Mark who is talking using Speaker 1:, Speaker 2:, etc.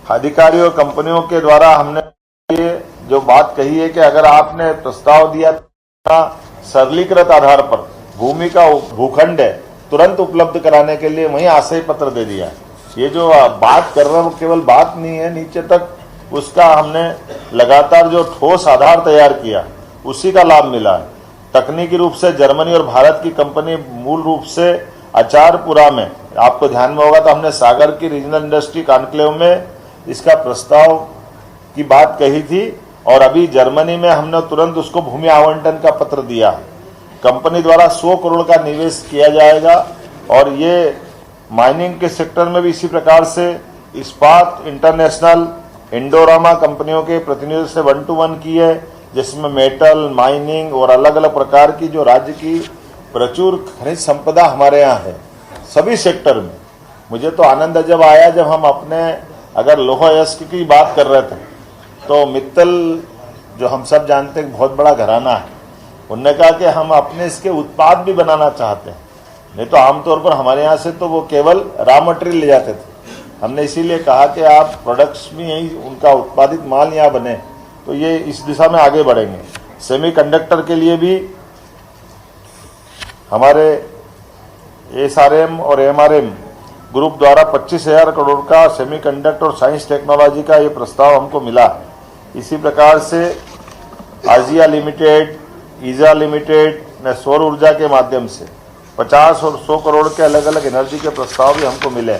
Speaker 1: अधिकारियों कंपनियों के द्वारा हमने ये जो बात कही है कि अगर आपने प्रस्ताव दिया सरलीकृत आधार पर भूमि का भूखंड है तुरंत उपलब्ध कराने के लिए वहीं आशय पत्र दे दिया। ये जो बात कर रहे हैं वो केवल बात नहीं है, नीचे तक उसका हमने लगातार जो ठोस आधार तैयार किया उसी का लाभ मिला है। तकनीकी रूप से जर्मनी और भारत की कंपनी मूल रूप से आचारपुरा में, आपको ध्यान में होगा तो हमने सागर की रीजनल इंडस्ट्री कॉन्क्लेव में इसका प्रस्ताव की बात कही थी और अभी जर्मनी में हमने तुरंत उसको भूमि आवंटन का पत्र दिया। कंपनी द्वारा 100 करोड़ का निवेश किया जाएगा और ये माइनिंग के सेक्टर में भी इसी प्रकार से इस्पात इंटरनेशनल इंडोरामा कंपनियों के प्रतिनिधियों से 1-to-1 की है, जिसमें मेटल, माइनिंग और अलग अलग प्रकार की जो राज्य की प्रचुर खनिज संपदा हमारे यहाँ है सभी सेक्टर में। मुझे तो आनंद जब आया जब हम अपने अगर लौह अयस्क की बात कर रहे थे तो मित्तल जो हम सब जानते हैं बहुत बड़ा घराना है, उन्होंने कहा कि हम अपने इसके उत्पाद भी बनाना चाहते हैं। नहीं तो आमतौर पर हमारे यहाँ से तो वो केवल रॉ मटेरियल ले जाते थे। हमने इसीलिए कहा कि आप प्रोडक्ट्स भी यहीं उनका उत्पादित माल यहाँ बने, तो ये इस दिशा में आगे बढ़ेंगे। सेमीकंडक्टर के लिए भी हमारे एसआरएम और एमआरएम ग्रुप द्वारा 25,000 करोड़ का सेमीकंडक्टर और साइंस टेक्नोलॉजी का ये प्रस्ताव हमको मिला। इसी प्रकार से आजिया लिमिटेड, ईजा लिमिटेड ने सौर ऊर्जा के माध्यम से 50 और 100 करोड़ के अलग अलग एनर्जी के प्रस्ताव भी हमको मिले।